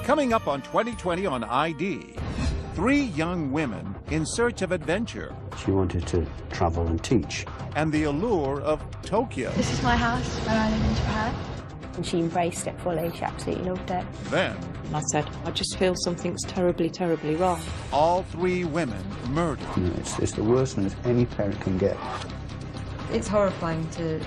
Coming up on 2020 on ID, 3 young women in search of adventure. She wanted to travel and teach. And the allure of Tokyo. This is my house where I live in Japan. And she embraced it fully. She absolutely loved it. Then, I said, I just feel something's terribly, terribly wrong. all 3 women murdered. You know, it's the worst news any parent can get. It's horrifying to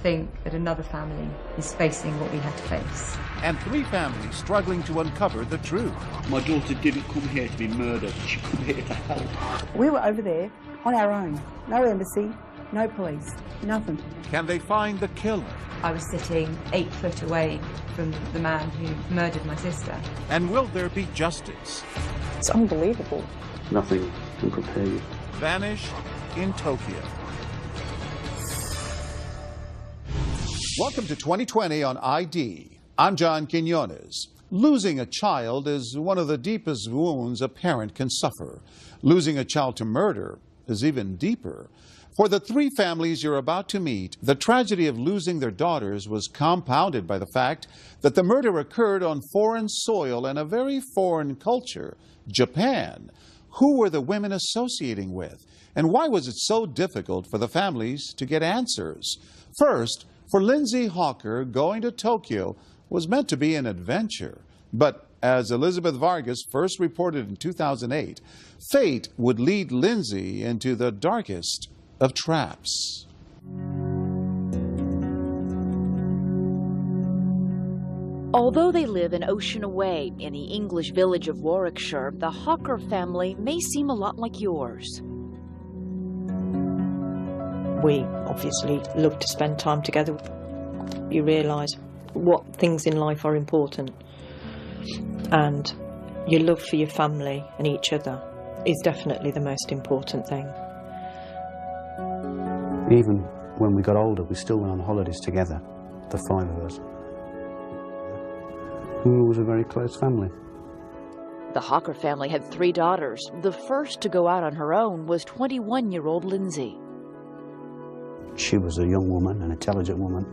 think that another family is facing what we had to face. And 3 families struggling to uncover the truth. My daughter didn't come here to be murdered. She came here to help. We were over there on our own. No embassy, no police, nothing. Can they find the killer? I was sitting 8 foot away from the man who murdered my sister. And will there be justice? It's unbelievable. Nothing can prepare you. Vanish in Tokyo. Welcome to 2020 on ID. I'm John Quinones. Losing a child is one of the deepest wounds a parent can suffer. Losing a child to murder is even deeper. For the 3 families you're about to meet, the tragedy of losing their daughters was compounded by the fact that the murder occurred on foreign soil and a very foreign culture, Japan. Who were the women associating with? And why was it so difficult for the families to get answers? First, for Lindsay Hawker, going to Tokyo was meant to be an adventure. But as Elizabeth Vargas first reported in 2008, fate would lead Lindsay into the darkest of traps. Although they live an ocean away in the English village of Warwickshire, the Hawker family may seem a lot like yours. We obviously love to spend time together. You realise what things in life are important, and your love for your family and each other is definitely the most important thing. Even when we got older, we still went on holidays together, the 5 of us. We was a very close family. The Hawker family had 3 daughters. The first to go out on her own was 21-year-old Lindsay. She was a young woman, an intelligent woman.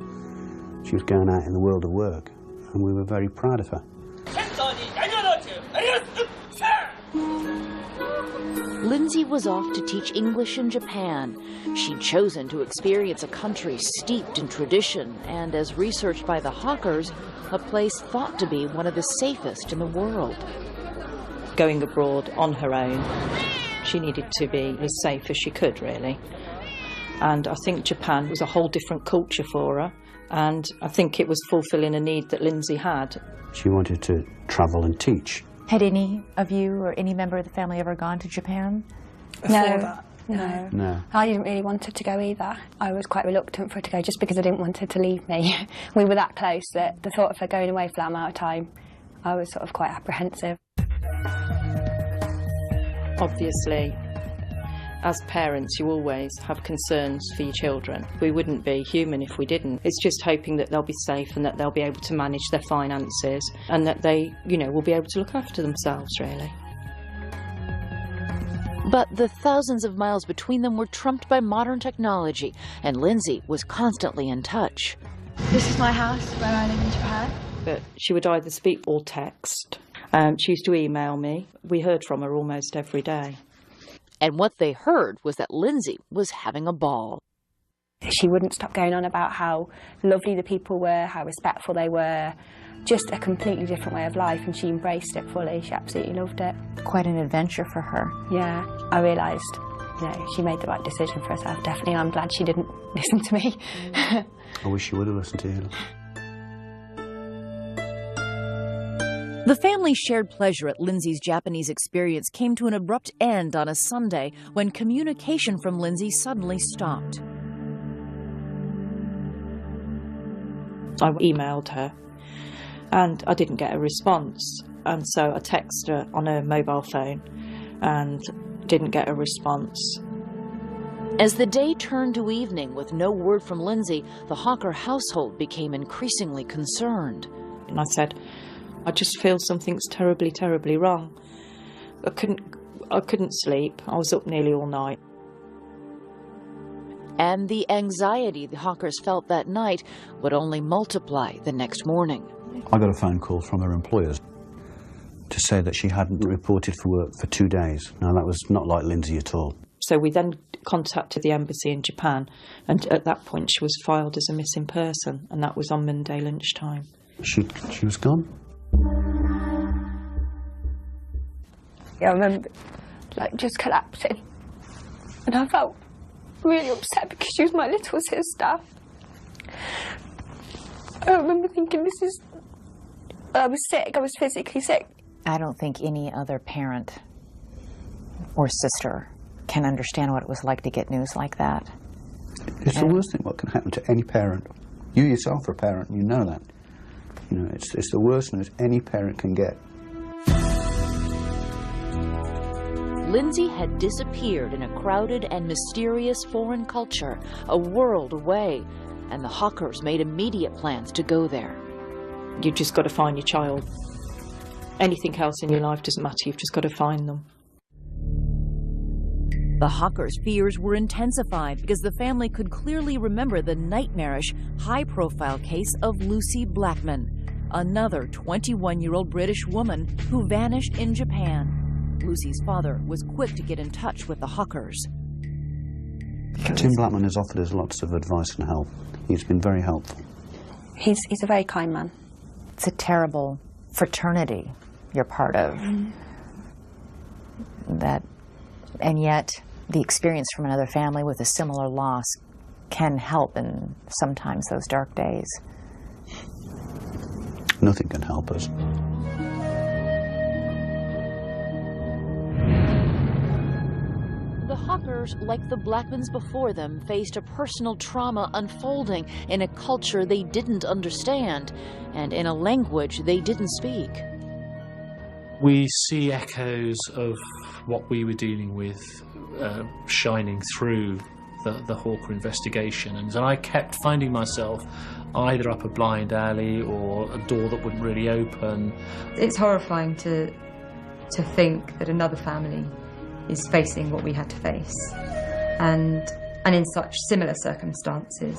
She was going out in the world of work, and we were very proud of her. Lindsay was off to teach English in Japan. She'd chosen to experience a country steeped in tradition and, as researched by the Hawkers, a place thought to be one of the safest in the world. Going abroad on her own, she needed to be as safe as she could, really. And I think Japan was a whole different culture for her, and I think it was fulfilling a need that Lindsay had. She wanted to travel and teach. Had any of you or any member of the family ever gone to Japan? No. No. I didn't really want her to go either. I was quite reluctant for her to go just because I didn't want her to leave me. We were that close that the thought of her going away for that amount of time, I was sort of quite apprehensive. Obviously, as parents, you always have concerns for your children. We wouldn't be human if we didn't. It's just hoping that they'll be safe and that they'll be able to manage their finances and that they, will be able to look after themselves, really. But the thousands of miles between them were trumped by modern technology, and Lindsay was constantly in touch. This is my house where I live in Japan. But she would either speak or text. She used to email me. We heard from her almost every day. And what they heard was that Lindsay was having a ball. She wouldn't stop going on about how lovely the people were, how respectful they were, just a completely different way of life, and she embraced it fully. She absolutely loved it. Quite an adventure for her. Yeah, I realised, she made the right decision for herself, definitely, and I'm glad she didn't listen to me. I wish she would have listened to you. The family's shared pleasure at Lindsay's Japanese experience came to an abrupt end on a Sunday when communication from Lindsay suddenly stopped. I emailed her and I didn't get a response, and so I texted her on her mobile phone and didn't get a response. As the day turned to evening with no word from Lindsay, the Hawker household became increasingly concerned. And I said, I just feel something's terribly, terribly wrong. I couldn't sleep. I was up nearly all night. And the anxiety the Hawkers felt that night would only multiply the next morning. I got a phone call from her employers. to say that she hadn't reported for work for 2 days. Now, that was not like Lindsay at all. So we then contacted the embassy in Japan, and at that point she was filed as a missing person, and that was on Monday lunchtime. She was gone? Yeah, I remember, like, just collapsing. And I felt really upset because she was my little sister. I remember thinking, I was sick, I was physically sick. I don't think any other parent or sister can understand what it was like to get news like that. It's the worst thing what can happen to any parent. You yourself are a parent, you know that. You know, it's the worst news any parent can get. Lindsay had disappeared in a crowded and mysterious foreign culture, a world away, and the Hawkers made immediate plans to go there. You've just got to find your child. Anything else in your life doesn't matter, you've just got to find them. The Hawkers' fears were intensified because the family could clearly remember the nightmarish, high-profile case of Lucy Blackman, another 21-year-old British woman who vanished in Japan. Lucy's father was quick to get in touch with the Hawkers. Tim Blackman has offered us lots of advice and help. He's been very helpful. He's a very kind man. It's a terrible fraternity you're part of. And yet the experience from another family with a similar loss can help in sometimes those dark days. Nothing can help us. The Hawkers, like the Blackmans before them, faced a personal trauma unfolding in a culture they didn't understand and in a language they didn't speak. We see echoes of what we were dealing with shining through the Hawker investigation, and I kept finding myself either up a blind alley or a door that wouldn't really open. It's horrifying to think that another family is facing what we had to face, and in such similar circumstances.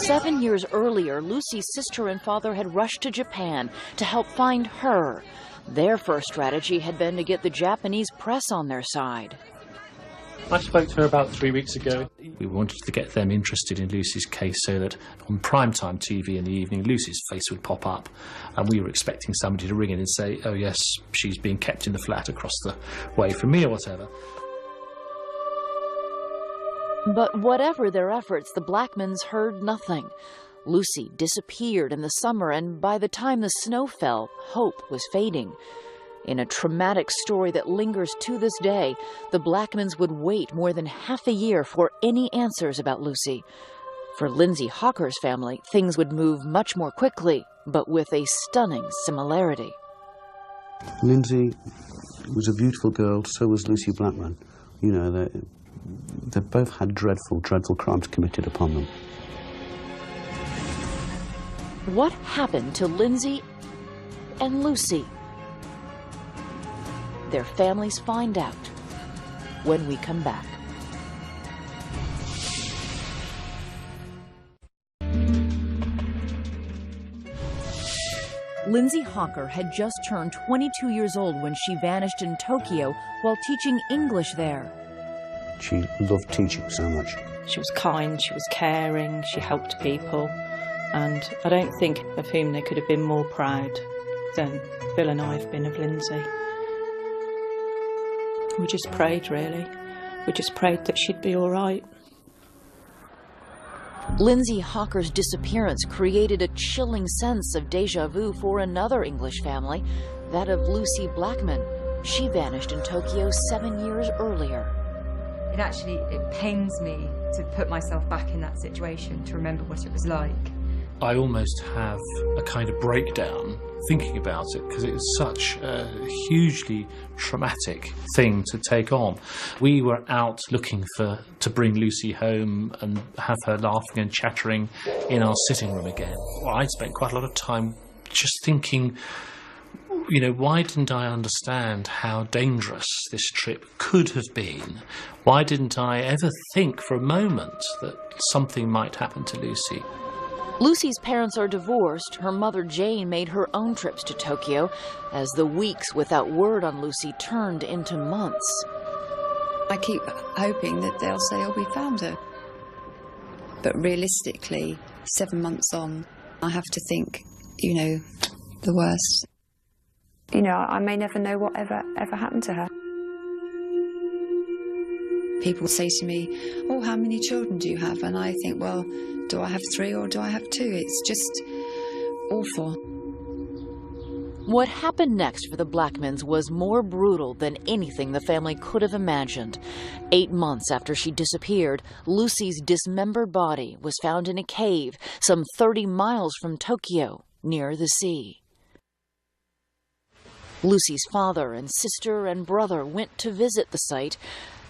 7 years earlier, Lucy's sister and father had rushed to Japan to help find her. Their first strategy had been to get the Japanese press on their side. I spoke to her about 3 weeks ago. We wanted to get them interested in Lucy's case so that on primetime TV in the evening, Lucy's face would pop up, and we were expecting somebody to ring in and say, oh yes, she's being kept in the flat across the way from me or whatever. But whatever their efforts, the Blackmans heard nothing. Lucy disappeared in the summer, and by the time the snow fell, hope was fading. In a traumatic story that lingers to this day, the Blackmans would wait more than half a year for any answers about Lucy. For Lindsay Hawker's family, things would move much more quickly, but with a stunning similarity. Lindsay was a beautiful girl, so was Lucy Blackman. You know, they both had dreadful, dreadful crimes committed upon them. What happened to Lindsay and Lucy? Their families find out when we come back. Lindsay Hawker had just turned 22 years old when she vanished in Tokyo while teaching English there. She loved teaching so much. She was kind, she was caring, she helped people, and I don't think of whom they could have been more proud than Bill and I have been of Lindsay. We just prayed, really. We just prayed that she'd be all right. Lindsay Hawker's disappearance created a chilling sense of déjà vu for another English family, that of Lucy Blackman. She vanished in Tokyo 7 years earlier. It pains me to put myself back in that situation, to remember what it was like. I almost have a kind of breakdown thinking about it, because it was such a hugely traumatic thing to take on. We were out looking to bring Lucy home and have her laughing and chattering in our sitting room again. Well, I spent quite a lot of time just thinking, you know, why didn't I understand how dangerous this trip could have been? Why didn't I ever think for a moment that something might happen to Lucy? Lucy's parents are divorced. Her mother, Jane, made her own trips to Tokyo as the weeks without word on Lucy turned into months. I keep hoping that they'll say, oh, we found her. But realistically, 7 months on, I have to think, you know, the worst. You know, I may never know what ever happened to her. People say to me, oh, how many children do you have? And I think, well, do I have 3 or do I have 2? It's just awful. What happened next for the Blackmans was more brutal than anything the family could have imagined. 8 months after she disappeared, Lucy's dismembered body was found in a cave some 30 miles from Tokyo, near the sea. Lucy's father and sister and brother went to visit the site.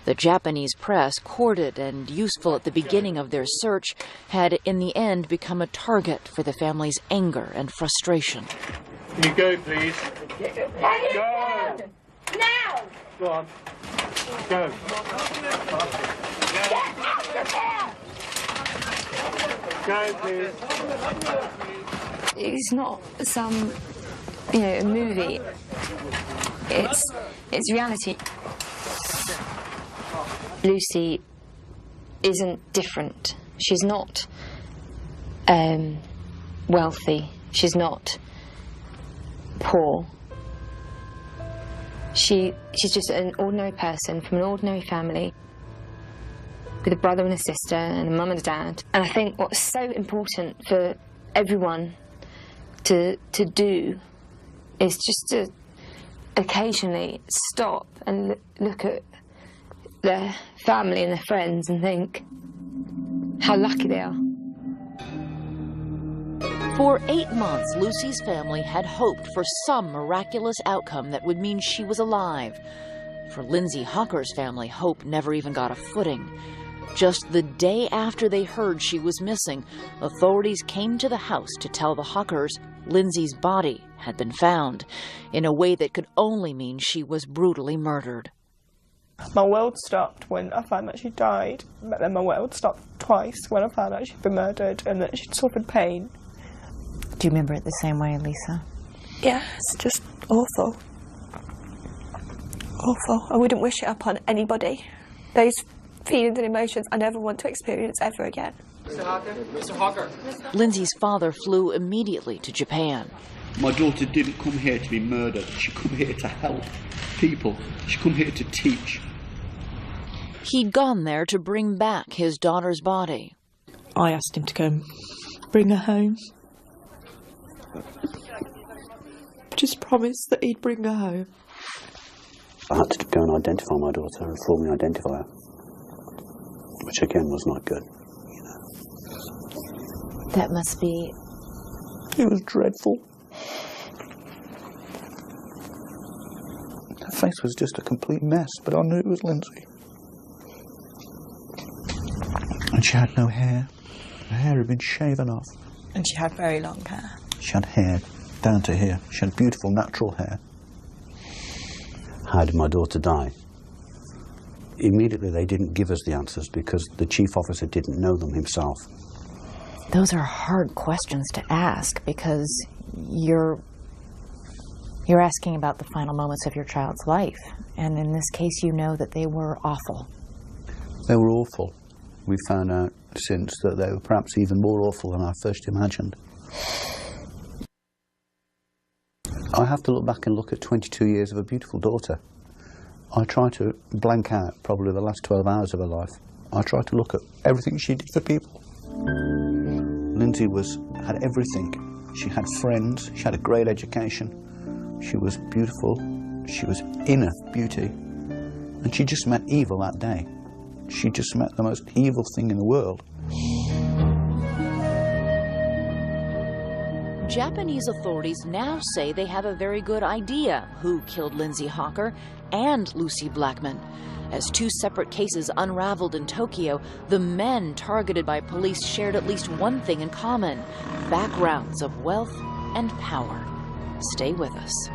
The Japanese press, courted and useful at the beginning of their search, had in the end become a target for the family's anger and frustration. Can you go, please? Go! Now! Go on. Go. Go, please. It's not some, you know, a movie. It's reality. Lucy isn't different. She's not wealthy. She's not poor. She's just an ordinary person from an ordinary family with a brother and a sister and a mum and a dad. And I think what's so important for everyone to do is just to occasionally stop and look at their family and their friends and think how lucky they are. For 8 months, Lucy's family had hoped for some miraculous outcome that would mean she was alive. For Lindsay Hocker's family, hope never even got a footing. Just the day after they heard she was missing, authorities came to the house to tell the Hockers Lindsay's body had been found, in a way that could only mean she was brutally murdered. My world stopped when I found that she died, but then my world stopped twice when I found out she'd been murdered and that she'd suffered pain. Do you remember it the same way, Lisa? Yeah, it's just awful. Awful. I wouldn't wish it upon anybody. Those feelings and emotions I never want to experience ever again. Mr. Hocker? Mr. Hocker. Lindsay's father flew immediately to Japan. My daughter didn't come here to be murdered. She come here to help people. She come here to teach. He'd gone there to bring back his daughter's body. I asked him to go and bring her home. Just promised that he'd bring her home. I had to go and identify my daughter and formally identify her, which again was not good. You know. That must be... It was dreadful. Her face was just a complete mess, but I knew it was Lindsay. And she had no hair. Her hair had been shaven off. And she had very long hair. She had hair down to here. She had beautiful natural hair. How did my daughter die? Immediately they didn't give us the answers because the chief officer didn't know them himself. Those are hard questions to ask because you're asking about the final moments of your child's life. And in this case, you know that they were awful. They were awful. We found out since that they were perhaps even more awful than I first imagined. I have to look back and look at 22 years of a beautiful daughter. I try to blank out probably the last 12 hours of her life. I try to look at everything she did for people. Lindsay had everything. She had friends, she had a great education, she was beautiful, she was inner beauty, and she just met evil that day. She just met the most evil thing in the world. Japanese authorities now say they have a very good idea who killed Lindsay Hocker and Lucy Blackman. As 2 separate cases unraveled in Tokyo, the men targeted by police shared at least one thing in common: backgrounds of wealth and power. Stay with us.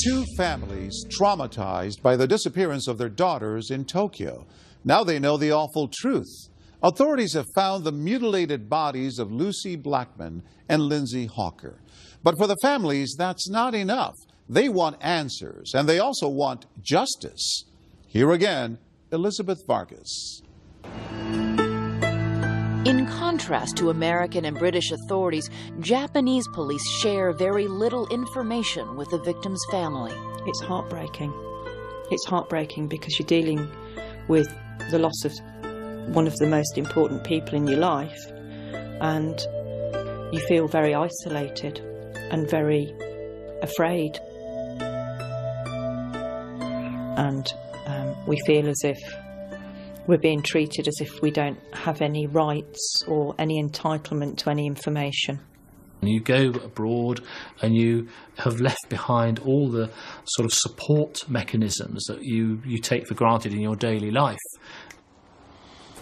Two families traumatized by the disappearance of their daughters in Tokyo. Now they know the awful truth. Authorities have found the mutilated bodies of Lucy Blackman and Lindsay Hawker. But for the families, that's not enough. They want answers, and they also want justice. Here again, Elizabeth Vargas. In contrast to American and British authorities, Japanese police share very little information with the victim's family. It's heartbreaking. It's heartbreaking because you're dealing with the loss of one of the most important people in your life, and you feel very isolated and very afraid. And we feel as if we're being treated as if we don't have any rights or any entitlement to any information. You go abroad and you have left behind all the sort of support mechanisms that you take for granted in your daily life.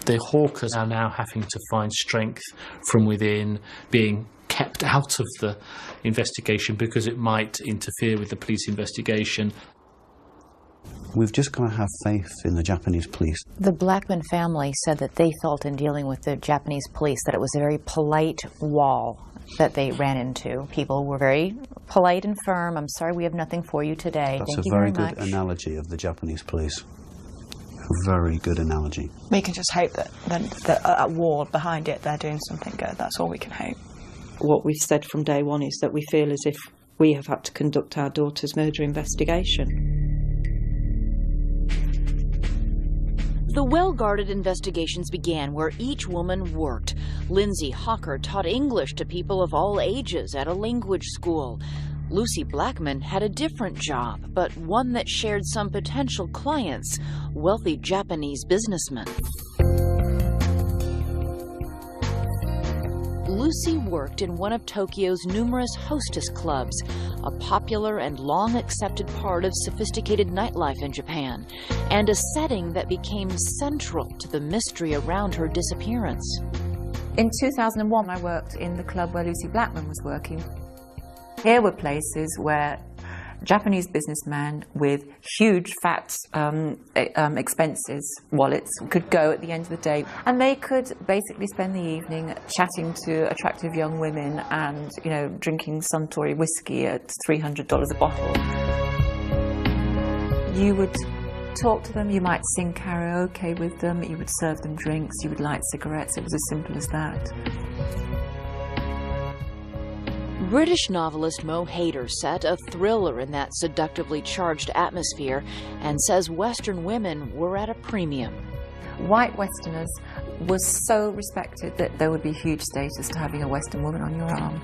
The Hawkers are now having to find strength from within, being kept out of the investigation because it might interfere with the police investigation. We've just got to have faith in the Japanese police. The Blackman family said that they felt in dealing with the Japanese police that it was a very polite wall that they ran into. People were very polite and firm. I'm sorry, we have nothing for you today. That's Thank a you very very good much. analogy of the Japanese police. A very good analogy. We can just hope that that wall behind it, they're doing something good. That's all we can hope. What we've said from day one is that we feel as if we have had to conduct our daughter's murder investigation. The well-guarded investigations began where each woman worked. Lindsay Hawker taught English to people of all ages at a language school. Lucy Blackman had a different job, but one that shared some potential clients, wealthy Japanese businessmen. Lucy worked in one of Tokyo's numerous hostess clubs, a popular and long-accepted part of sophisticated nightlife in Japan, and a setting that became central to the mystery around her disappearance. In 2001, I worked in the club where Lucy Blackman was working. Here were places where Japanese businessmen with huge fat expenses wallets could go at the end of the day, and they could basically spend the evening chatting to attractive young women and, you know, drinking Suntory whiskey at $300 a bottle. You would talk to them, you might sing karaoke with them, you would serve them drinks, you would light cigarettes. It was as simple as that. British novelist Mo Hayder set a thriller in that seductively charged atmosphere and says Western women were at a premium. White Westerners was so respected that there would be huge status to having a Western woman on your arm.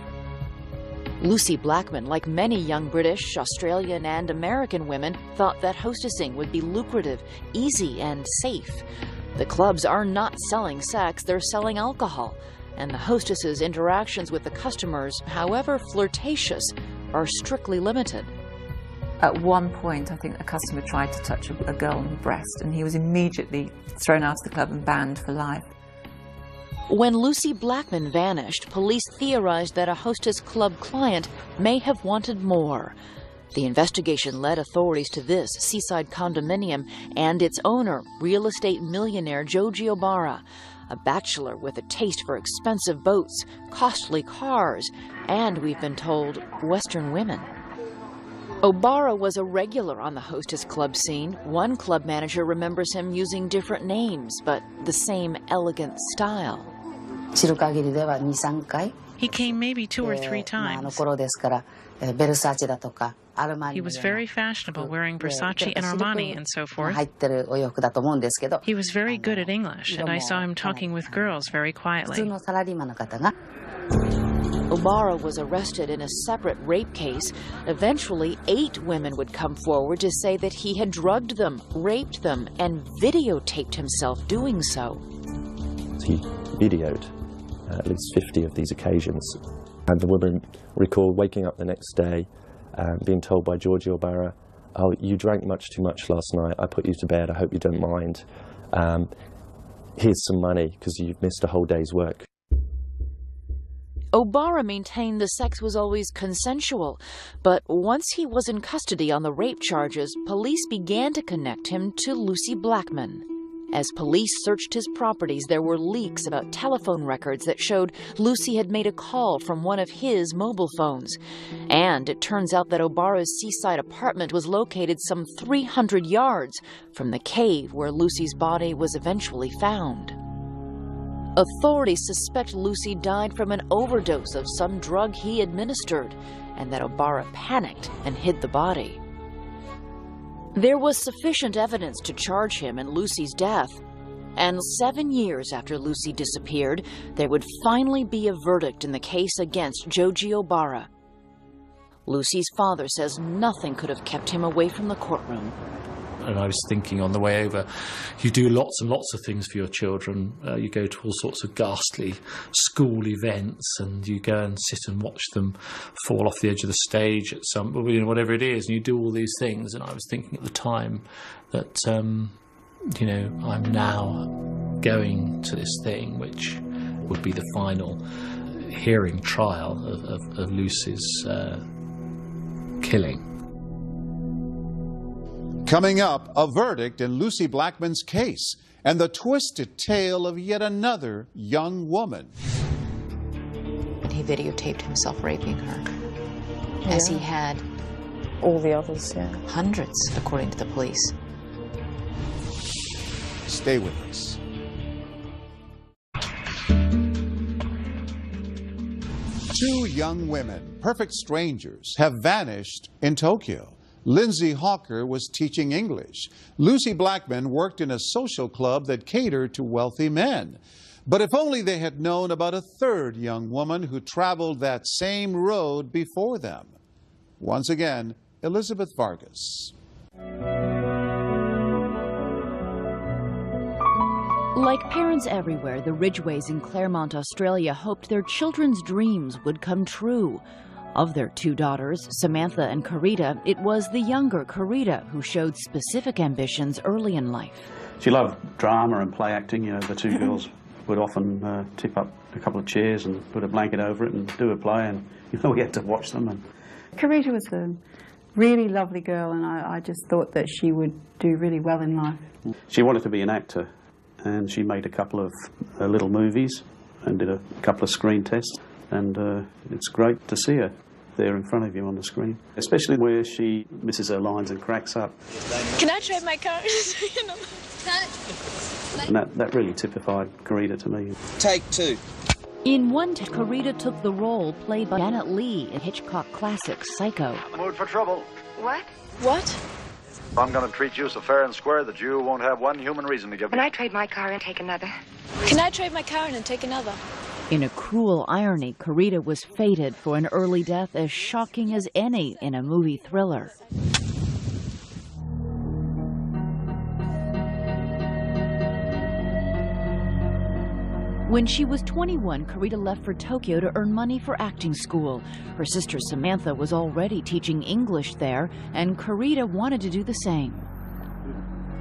Lucy Blackman, like many young British, Australian, and American women, thought that hostessing would be lucrative, easy, and safe. The clubs are not selling sex, they're selling alcohol. And the hostesses' interactions with the customers, however flirtatious, are strictly limited. At one point, I think a customer tried to touch a girl on the breast, and he was immediately thrown out of the club and banned for life. When Lucy Blackman vanished, police theorized that a hostess club client may have wanted more. The investigation led authorities to this seaside condominium and its owner, real estate millionaire Joji Obara, a bachelor with a taste for expensive boats, costly cars, and, we've been told, Western women. Obara was a regular on the hostess club scene. One club manager remembers him using different names, but the same elegant style. He came maybe 2 or 3 times. He was very fashionable, wearing Versace and Armani and so forth. He was very good at English, and I saw him talking with girls very quietly. Obara was arrested in a separate rape case. Eventually, 8 women would come forward to say that he had drugged them, raped them, and videotaped himself doing so. He videoed at least 50 of these occasions. And the women recall waking up the next day being told by Joji Obara, "Oh, you drank much too much last night. I put you to bed. I hope you don't mind. Here's some money because you've missed a whole day's work." Obara maintained the sex was always consensual, but once he was in custody on the rape charges, police began to connect him to Lucy Blackman. As police searched his properties, there were leaks about telephone records that showed Lucy had made a call from one of his mobile phones. And it turns out that Obara's seaside apartment was located some 300 yards from the cave where Lucy's body was eventually found. Authorities suspect Lucy died from an overdose of some drug he administered, and that Obara panicked and hid the body. There was sufficient evidence to charge him in Lucy's death, and 7 years after Lucy disappeared, there would finally be a verdict in the case against Joji Obara. Lucy's father says nothing could have kept him away from the courtroom. And I was thinking on the way over, you do lots and lots of things for your children. You go to all sorts of ghastly school events, and you go and sit and watch them fall off the edge of the stage at some, whatever it is, and you do all these things. And I was thinking at the time that, I'm now going to this thing, which would be the final hearing trial of Lucy's killing. Coming up, a verdict in Lucy Blackman's case and the twisted tale of yet another young woman. He videotaped himself raping her, as he had all the others, hundreds, according to the police. Stay with us. Two young women, perfect strangers, have vanished in Tokyo. Lindsay Hawker was teaching English. Lucy Blackman worked in a social club that catered to wealthy men. But if only they had known about a third young woman who traveled that same road before them. Once again, Elizabeth Vargas. Like parents everywhere, the Ridgeways in Claremont, Australia hoped their children's dreams would come true. Of their two daughters, Samantha and Carita, it was the younger Carita who showed specific ambitions early in life. She loved drama and play acting. The two girls would often tip up a couple of chairs and put a blanket over it and do a play, and we had to watch them. And Carita was a really lovely girl, and I just thought that she would do really well in life. She wanted to be an actor, and she made a couple of little movies and did a couple of screen tests, and it's great to see her there in front of you on the screen, especially where she misses her lines and cracks up. Can I trade my car? And that really typified Carita to me. Take two. In one take, Carita took the role played by Janet Leigh in Hitchcock classic Psycho. Mood for trouble. What? What? I'm going to treat you so fair and square that you won't have one human reason to give me. Can I trade my car and take another? Can I trade my car and take another? In a cruel irony, Carita was fated for an early death as shocking as any in a movie thriller. When she was 21, Carita left for Tokyo to earn money for acting school. Her sister Samantha was already teaching English there, and Carita wanted to do the same.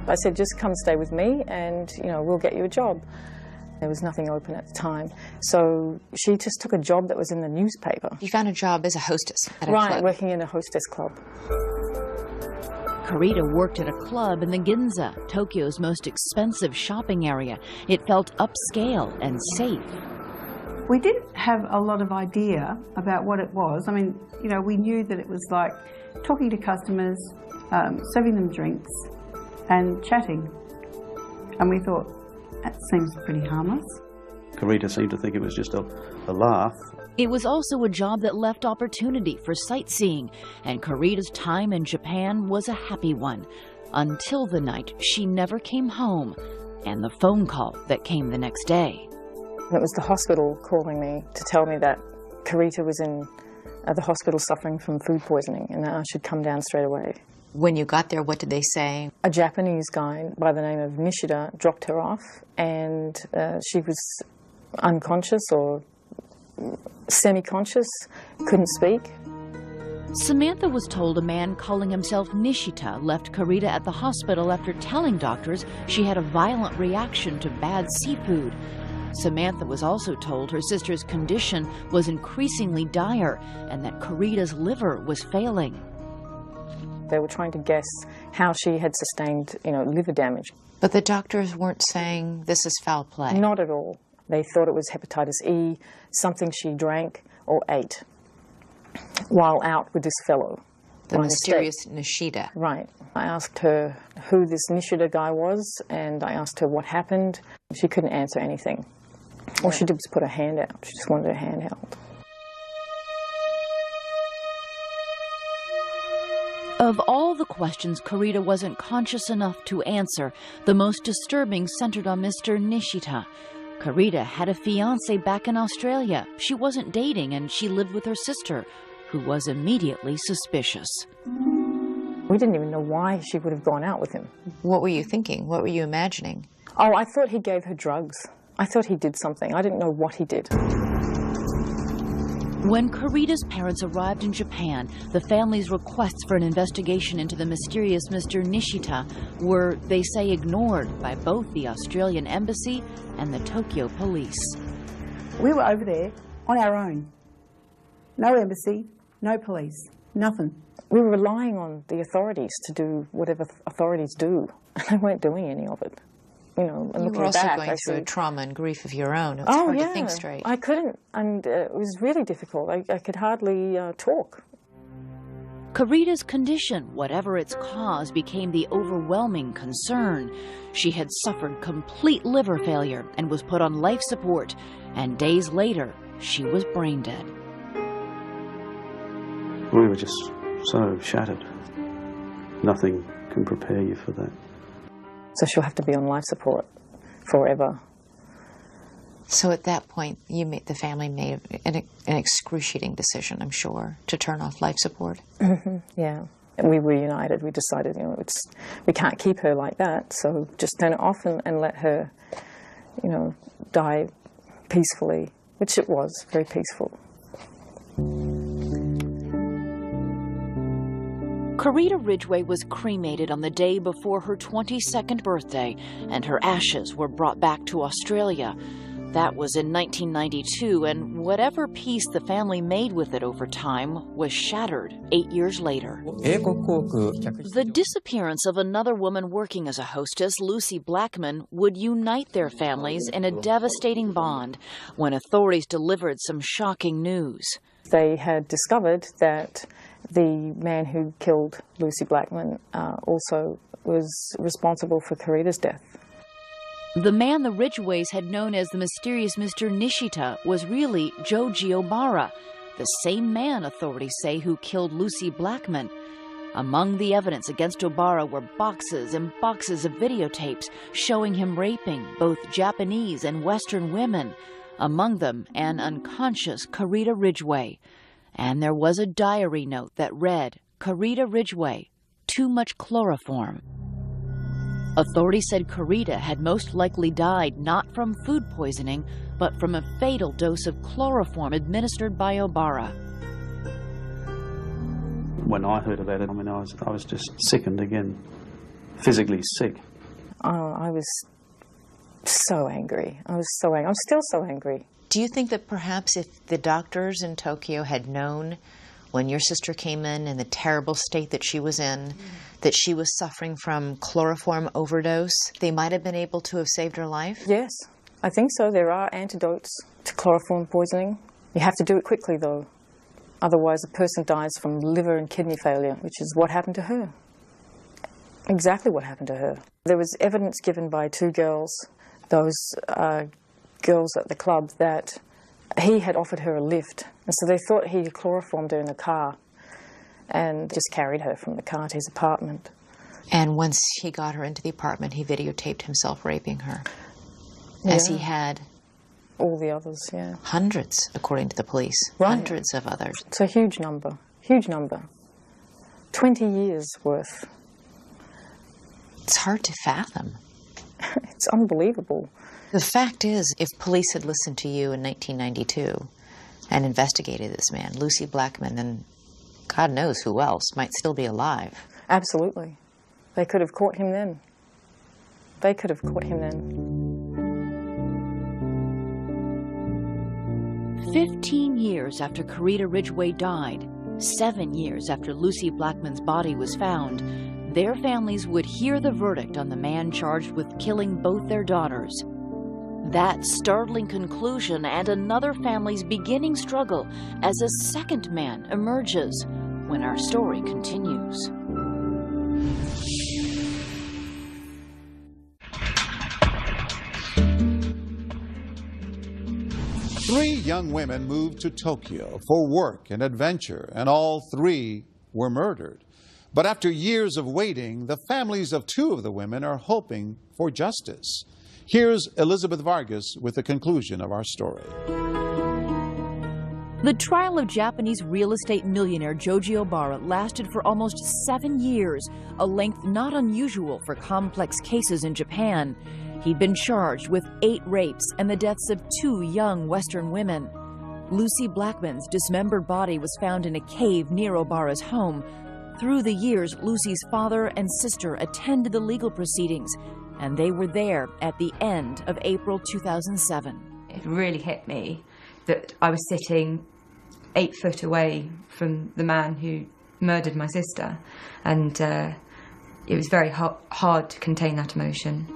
I said, just come stay with me and, we'll get you a job. There was nothing open at the time. So she just took a job that was in the newspaper. You found a job as a hostess at a club? Right, working in a hostess club. Carita worked at a club in the Ginza, Tokyo's most expensive shopping area. It felt upscale and safe. We didn't have a lot of idea about what it was. I mean, we knew that it was like talking to customers, serving them drinks and chatting. And we thought, that seems pretty harmless. Carita seemed to think it was just a laugh. It was also a job that left opportunity for sightseeing, and Carita's time in Japan was a happy one, until the night she never came home, and the phone call that came the next day. It was the hospital calling me to tell me that Carita was in the hospital suffering from food poisoning, and that I should come down straight away. When you got there, what did they say? A Japanese guy by the name of Nishida dropped her off, and she was unconscious or semi-conscious, couldn't speak. Samantha was told a man calling himself Nishita left Carita at the hospital after telling doctors she had a violent reaction to bad seafood. Samantha was also told her sister's condition was increasingly dire and that Carita's liver was failing. They were trying to guess how she had sustained, liver damage. But the doctors weren't saying this is foul play? Not at all. They thought it was hepatitis E, something she drank or ate while out with this fellow. The mysterious Nishida. Right. I asked her who this Nishida guy was, and I asked her what happened. She couldn't answer anything. All she did was put her hand out. She just wanted her hand held. Of all the questions Carita wasn't conscious enough to answer, the most disturbing centered on Mr. Nishida. Carita had a fiancé back in Australia. She wasn't dating, and she lived with her sister, who was immediately suspicious. We didn't even know why she would have gone out with him. What were you thinking? What were you imagining? Oh, I thought he gave her drugs. I thought he did something. I didn't know what he did. When Carita's parents arrived in Japan, the family's requests for an investigation into the mysterious Mr. Nishida were, they say, ignored by both the Australian embassy and the Tokyo police. We were over there on our own. No embassy, no police, nothing. We were relying on the authorities to do whatever authorities do, and they weren't doing any of it. And you were also going through a trauma and grief of your own. It was hard to think straight. I couldn't, and it was really difficult. I could hardly talk. Carita's condition, whatever its cause, became the overwhelming concern. She had suffered complete liver failure and was put on life support, and days later, she was brain dead. We were just so shattered. Nothing can prepare you for that. So she'll have to be on life support forever. So at that point, the family made an excruciating decision, I'm sure, to turn off life support. Mm-hmm. Yeah. And we were united. We decided, we can't keep her like that, so just turn it off and let her, die peacefully, which it was, very peaceful. Carita Ridgway was cremated on the day before her 22nd birthday, and her ashes were brought back to Australia. That was in 1992, and whatever peace the family made with it over time was shattered 8 years later. The disappearance of another woman working as a hostess, Lucy Blackman, would unite their families in a devastating bond when authorities delivered some shocking news. They had discovered that the man who killed Lucy Blackman also was responsible for Carita's death. The man the Ridgways had known as the mysterious Mr. Nishida was really Joji Obara, the same man, authorities say, who killed Lucy Blackman. Among the evidence against Obara were boxes and boxes of videotapes showing him raping both Japanese and Western women, among them an unconscious Carita Ridgway. And there was a diary note that read, "Carita Ridgway, too much chloroform." Authorities said Carita had most likely died not from food poisoning, but from a fatal dose of chloroform administered by Obara. When I heard about it, I was just sickened again, physically sick. Oh, I was so angry. I was so angry. I'm still so angry. Do you think that perhaps if the doctors in Tokyo had known when your sister came in the terrible state that she was in, that she was suffering from chloroform overdose, they might have been able to have saved her life? Yes, I think so. There are antidotes to chloroform poisoning. You have to do it quickly, though. Otherwise, a person dies from liver and kidney failure, which is what happened to her. Exactly what happened to her. There was evidence given by two girls, those girls at the club, that he had offered her a lift, and so they thought he had chloroformed her in the car and just carried her from the car to his apartment. And once he got her into the apartment, he videotaped himself raping her, as he had all the others, yeah. Hundreds, according to the police. Right. Hundreds of others. It's a huge number, huge number. 20 years worth. It's hard to fathom. It's unbelievable. The fact is, if police had listened to you in 1992 and investigated this man, Lucy Blackman, then God knows who else might still be alive. Absolutely. They could have caught him then. They could have caught him then. 15 years after Carita Ridgway died, 7 years after Lucy Blackman's body was found, their families would hear the verdict on the man charged with killing both their daughters. That startling conclusion and another family's beginning struggle as a second man emerges when our story continues. Three young women moved to Tokyo for work and adventure, and all three were murdered. But after years of waiting, the families of two of the women are hoping for justice. Here's Elizabeth Vargas with the conclusion of our story. The trial of Japanese real estate millionaire Joji Obara lasted for almost 7 years, a length not unusual for complex cases in Japan. He'd been charged with 8 rapes and the deaths of 2 young Western women. Lucy Blackman's dismembered body was found in a cave near Obara's home. Through the years, Lucy's father and sister attended the legal proceedings, and they were there at the end of April 2007. It really hit me that I was sitting 8 foot away from the man who murdered my sister, and it was very hard to contain that emotion.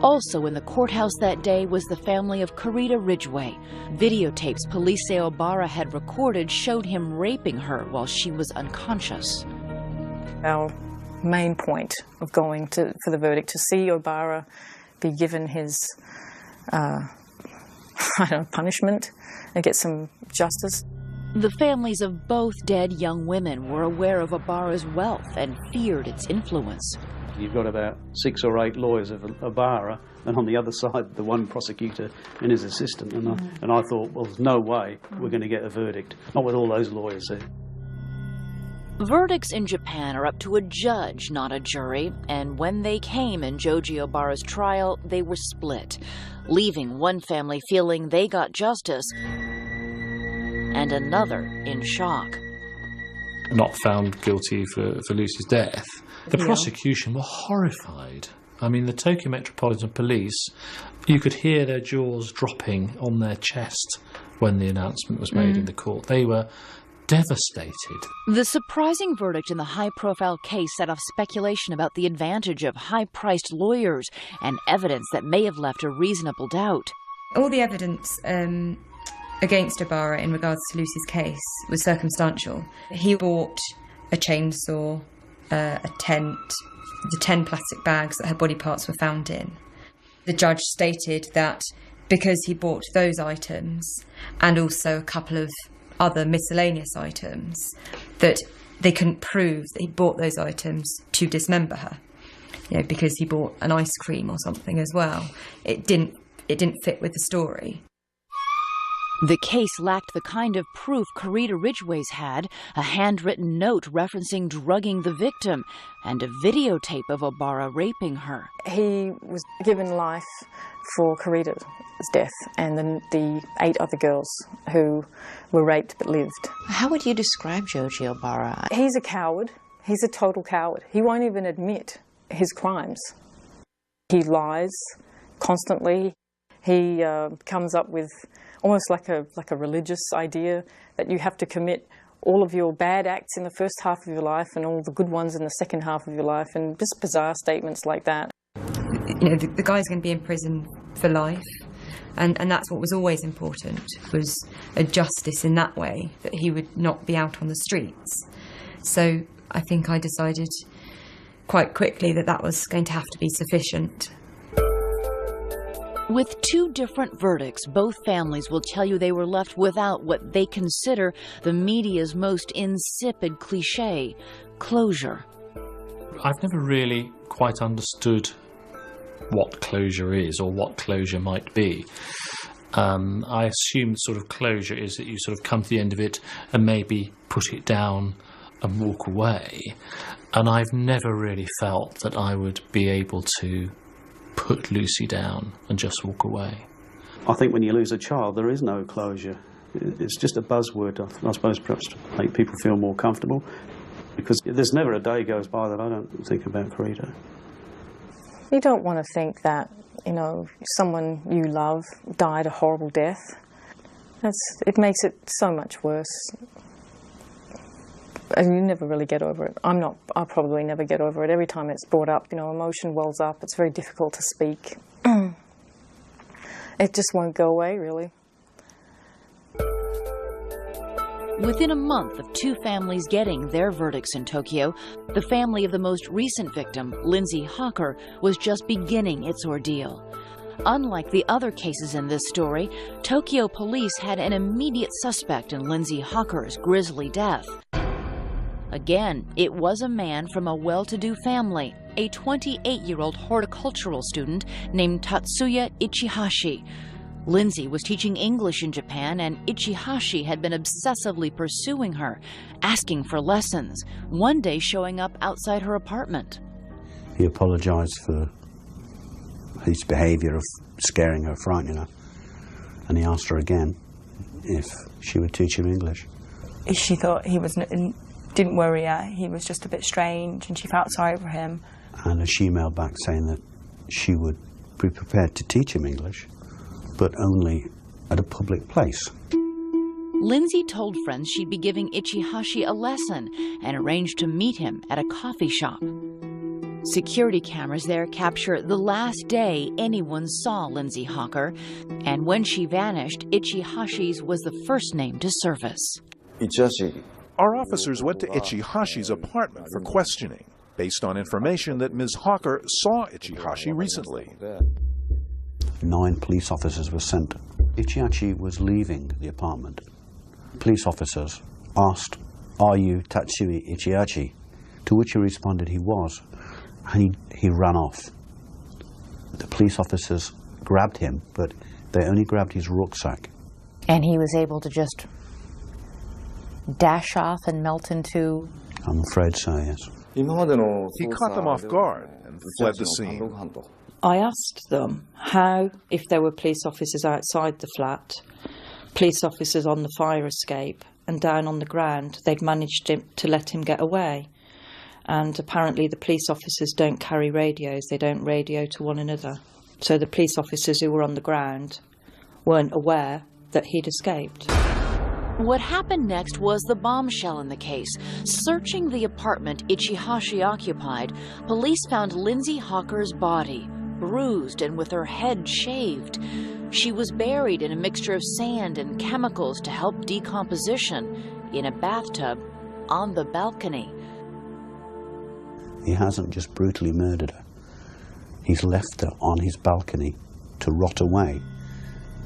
Also in the courthouse that day was the family of Carita Ridgway. Videotapes police say Obara had recorded showed him raping her while she was unconscious. Our main point of going for the verdict, to see Obara be given his punishment and get some justice. The families of both dead young women were aware of Obara's wealth and feared its influence. You've got about 6 or 8 lawyers of Obara, and on the other side, the one prosecutor and his assistant. And I thought, well, there's no way we're going to get a verdict, not with all those lawyers there. Verdicts in Japan are up to a judge, not a jury, and when they came in Joji Obara's trial, they were split, leaving one family feeling they got justice and another in shock. Not found guilty for Lucy's death. The prosecution were horrified. I mean, the Tokyo Metropolitan Police, you could hear their jaws dropping on their chest when the announcement was made in the court. They were devastated. The surprising verdict in the high-profile case set off speculation about the advantage of high-priced lawyers and evidence that may have left a reasonable doubt. All the evidence against Obara in regards to Lucy's case was circumstantial. He bought a chainsaw, a tent, the 10 plastic bags that her body parts were found in. The judge stated that because he bought those items and also a couple of other miscellaneous items, that they couldn't prove that he bought those items to dismember her. You know, because he bought an ice cream or something as well. It didn't fit with the story. The case lacked the kind of proof Carita Ridgway's had, a handwritten note referencing drugging the victim, and a videotape of Obara raping her. He was given life for Carita's death and the 8 other girls who were raped but lived. How would you describe Joji Obara? He's a coward. He's a total coward. He won't even admit his crimes. He lies constantly. He comes up with almost like a religious idea that you have to commit all of your bad acts in the first half of your life and all the good ones in the second half of your life, and just bizarre statements like that. You know, the guy's going to be in prison for life, and that's what was always important, was a justice in that way, that he would not be out on the streets. So I think I decided quite quickly that was going to have to be sufficient. With 2 different verdicts, both families will tell you they were left without what they consider the media's most insipid cliché, closure. I've never really quite understood what closure is or what closure might be. I assume sort of closure is that you sort of come to the end of it and maybe put it down and walk away. And I've never really felt that I would be able to put Lucy down and just walk away. I think when you lose a child, there is no closure. It's just a buzzword, I suppose, perhaps to make people feel more comfortable, because there's never a day goes by that I don't think about Carita. You don't want to think that, you know, someone you love died a horrible death. It makes it so much worse. And you never really get over it. I'll probably never get over it. Every time it's brought up, you know, emotion wells up. It's very difficult to speak. It just won't go away, really. Within a month of two families getting their verdicts in Tokyo, the family of the most recent victim, Lindsay Hawker, was just beginning its ordeal. Unlike the other cases in this story, Tokyo police had an immediate suspect in Lindsay Hawker's grisly death. Again, it was a man from a well-to-do family, a 28-year-old horticultural student named Tatsuya Ichihashi. Lindsay was teaching English in Japan, and Ichihashi had been obsessively pursuing her, asking for lessons, one day showing up outside her apartment. He apologized for his behavior of scaring her, frightening her, and he asked her again if she would teach him English. She thought he didn't worry her, he was just a bit strange, and she felt sorry for him. And she emailed back saying that she would be prepared to teach him English, but only at a public place. Lindsay told friends she'd be giving Ichihashi a lesson and arranged to meet him at a coffee shop. Security cameras there capture the last day anyone saw Lindsay Hawker, and when she vanished, Ichihashi's was the first name to surface. Our officers went to Ichihashi's apartment for questioning, based on information that Ms. Hawker saw Ichihashi recently. 9 police officers were sent. Ichihashi was leaving the apartment. Police officers asked, "Are you Tatsuya Ichihashi?" To which he responded he was, and he ran off. The police officers grabbed him, but they only grabbed his rucksack. And he was able to just dash off and melt into... I'm afraid so, yes. He caught them off guard and fled the scene. I asked them how, if there were police officers outside the flat, police officers on the fire escape, and down on the ground, they'd managed to let him get away. And apparently the police officers don't carry radios, they don't radio to one another. So the police officers who were on the ground weren't aware that he'd escaped. What happened next was the bombshell in the case. Searching the apartment Ichihashi occupied, police found Lindsay Hawker's body, bruised and with her head shaved. She was buried in a mixture of sand and chemicals to help decomposition in a bathtub on the balcony. He hasn't just brutally murdered her. He's left her on his balcony to rot away,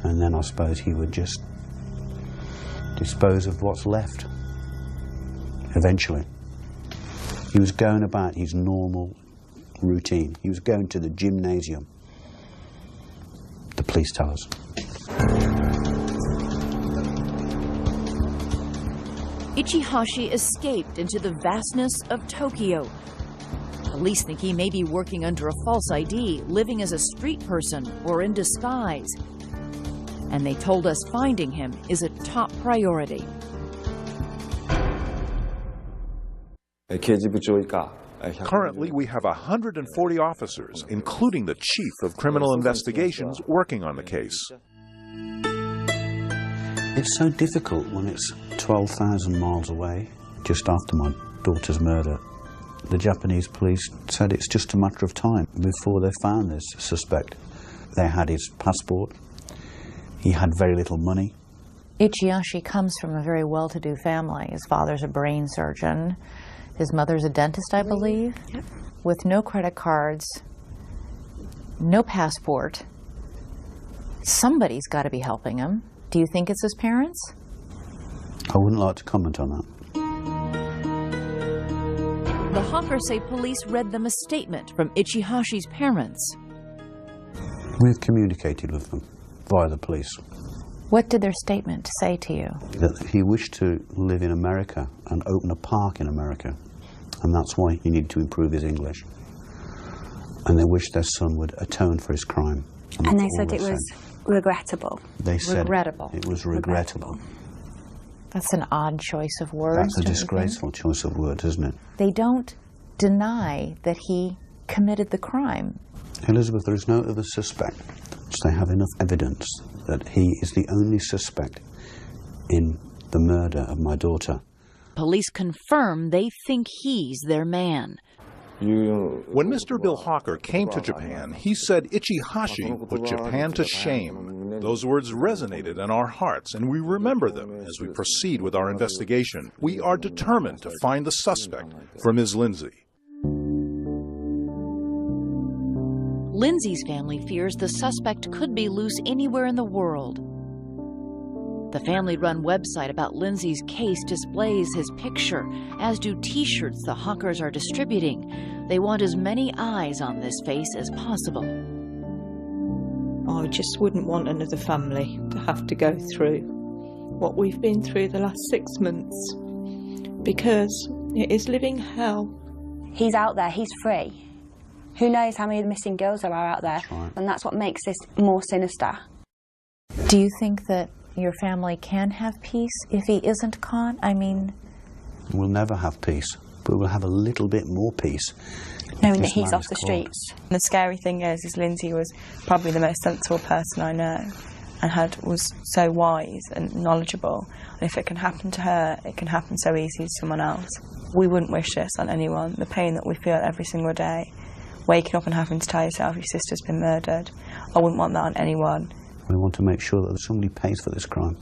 and then I suppose he would just dispose of what's left eventually. He was going about his normal routine. He was going to the gymnasium, the police tell us. Ichihashi escaped into the vastness of Tokyo. Police think he may be working under a false ID, living as a street person or in disguise. And they told us finding him is a top priority. Currently, we have 140 officers, including the Chief of Criminal Investigations, working on the case. It's so difficult when it's 12,000 miles away. Just after my daughter's murder, the Japanese police said it's just a matter of time before they found this suspect. They had his passport. He had very little money. Ichihashi comes from a very well-to-do family. His father's a brain surgeon. His mother's a dentist, I believe. Yep. With no credit cards, no passport. Somebody's got to be helping him. Do you think it's his parents? I wouldn't like to comment on that. The Hawkers say police read them a statement from Ichihashi's parents. We've communicated with them via the police. What did their statement say to you? That he wished to live in America and open a park in America, and that's why he needed to improve his English. And they wished their son would atone for his crime. And they said it was regrettable. They said regrettable. It was regrettable. That's an odd choice of words. That's a disgraceful choice of words, isn't it? They don't deny that he committed the crime. Elizabeth, there is no other suspect So they have enough evidence that he is the only suspect in the murder of my daughter. Police confirm they think he's their man. When Mr. Bill Hawker came to Japan, he said Ichihashi put Japan to shame. Those words resonated in our hearts, and we remember them as we proceed with our investigation. We are determined to find the suspect for Ms. Lindsay. Lindsay's family fears the suspect could be loose anywhere in the world. The family-run website about Lindsay's case displays his picture, as do T-shirts the Hawkers are distributing. They want as many eyes on this face as possible. I just wouldn't want another family to have to go through what we've been through the last 6 months, because it is living hell. He's out there, he's free. Who knows how many missing girls there are out there, and that's what makes this more sinister. Do you think that your family can have peace if he isn't caught? I mean... We'll never have peace, but we'll have a little bit more peace. Knowing that he's off the streets. And the scary thing is Lindsay was probably the most sensible person I know, and was so wise and knowledgeable. And if it can happen to her, it can happen so easy to someone else. We wouldn't wish this on anyone. The pain that we feel every single day, waking up and having to tell yourself your sister's been murdered, I wouldn't want that on anyone. We want to make sure that somebody pays for this crime.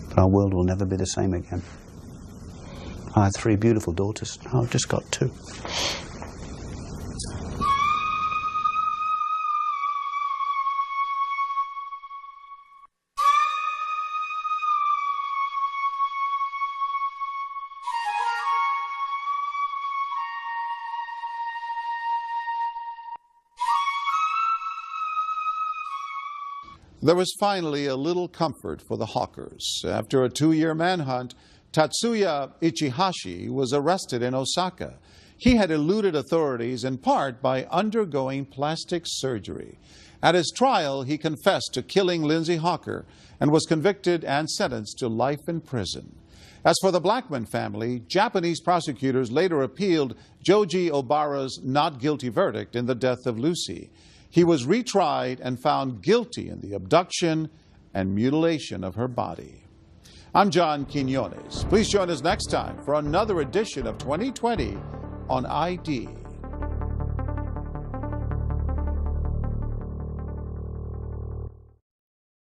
But our world will never be the same again. I had 3 beautiful daughters. I've just got 2. There was finally a little comfort for the Hawkers. After a 2-year manhunt, Tatsuya Ichihashi was arrested in Osaka. He had eluded authorities in part by undergoing plastic surgery. At his trial, he confessed to killing Lindsay Hawker and was convicted and sentenced to life in prison. As for the Blackman family, Japanese prosecutors later appealed Joji Obara's not guilty verdict in the death of Lucy. He was retried and found guilty in the abduction and mutilation of her body. I'm John Quinones. Please join us next time for another edition of 2020 on ID.